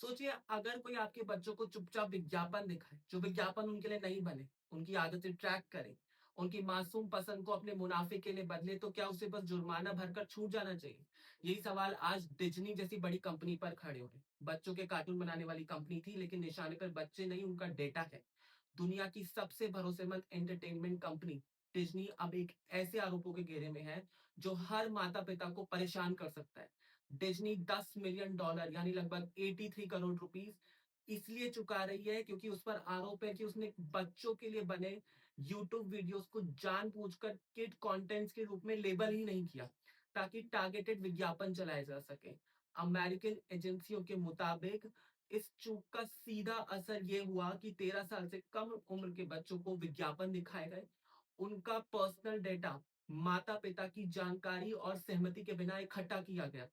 सोचिए अगर कोई आपके बच्चों को चुपचाप विज्ञापन दिखाए, जो विज्ञापन उनके लिए नहीं बने, उनकी आदतें ट्रैक करे, उनकी मासूम पसंद को अपने मुनाफे के लिए बदले, तो क्या उसे बस जुर्माना भरकर छूट जाना चाहिए? यही सवाल आज डिज्नी जैसी बड़ी कंपनी पर खड़े हो रहे हैं। बच्चों के कार्टून बनाने वाली कंपनी थी, लेकिन निशाने पर बच्चे नहीं, उनका डेटा है। दुनिया की सबसे भरोसेमंद एंटरटेनमेंट कंपनी डिज्नी अब एक ऐसे आरोपों के घेरे में है, जो हर माता-पिता को परेशान कर सकता है। डिज्नी $10 मिलियन यानी लगभग 83 करोड़ रुपीस इसलिए चुका रही है क्योंकि उस पर आरोप है कि उसने बच्चों के लिए बने यूट्यूब वीडियोस को जानबूझकर किड कंटेंट्स के रूप में लेबल ही नहीं किया, ताकि टारगेटेड विज्ञापन चलाए जा सके। अमेरिकन एजेंसियों के मुताबिक इस चूक का सीधा असर ये हुआ कि 13 साल से कम उम्र के बच्चों को विज्ञापन दिखाए गए, उनका पर्सनल डेटा माता-पिता की जानकारी और सहमति के बिना इकट्ठा किया गया,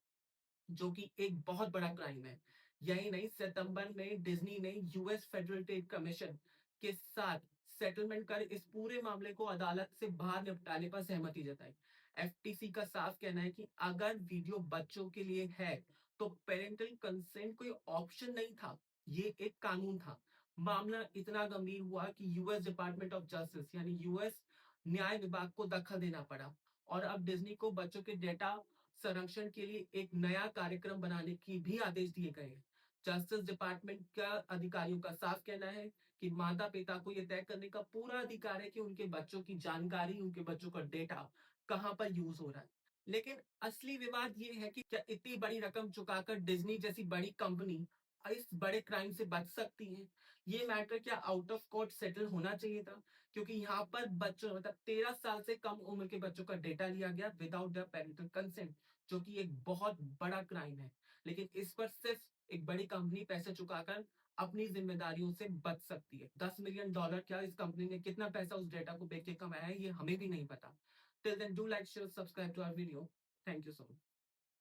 जो कि एक बहुत बड़ा क्राइम है। यही नहीं, सितंबर में डिज्नी ने यूएस फेडरल ट्रेड कमीशन के साथ सेटलमेंट कर इस पूरे मामले को अदालत से बाहर निपटाने पर सहमति जताई। एफटीसी का साफ कहना है कि अगर वीडियो बच्चों के लिए है, तो पेरेंटल कंसेंट कोई ऑप्शन नहीं था, ये एक कानून था। मामला इतना गंभीर हुआ कि यूएस डिपार्टमेंट ऑफ जस्टिस यानी यूएस न्याय विभाग को दखल देना पड़ा, और अब डिज्नी को बच्चों के डेटा संरक्षण के लिए एक नया कार्यक्रम बनाने की भी आदेश दिए गए हैं। जस्टिस डिपार्टमेंट का अधिकारियों का साफ कहना है कि माता-पिता को यह तय करने का पूरा अधिकार है कि उनके बच्चों की जानकारी, उनके बच्चों का डेटा कहाँ पर यूज़ हो रहा है। लेकिन असली विवाद ये है कि क्या इतनी बड़ी रकम चुकाकर डिज्नी जैसी बड़ी कंपनी इस बड़े क्राइम से बच सकती है? ये मैटर क्या आउट ऑफ कोर्ट सेटल होना चाहिए था? क्योंकि यहाँ पर बच्चों मतलब 13 साल से कम उम्र के बच्चों का डेटा लिया गया विदाउट देयर पेरेंटल कंसेंट, जो कि एक बहुत बड़ा क्राइम है। लेकिन इस पर सिर्फ एक बड़ी कंपनी पैसे चुकाकर अपनी ज़िम्मेदारियों से बच सकती है। $10 मिलियन क्या इस कंपनी ने कितना पैसा उस डेटा को बेच के कमाया है, ये हमें भी नहीं पता। Till then do like, share, subscribe to our video. Thank you so much.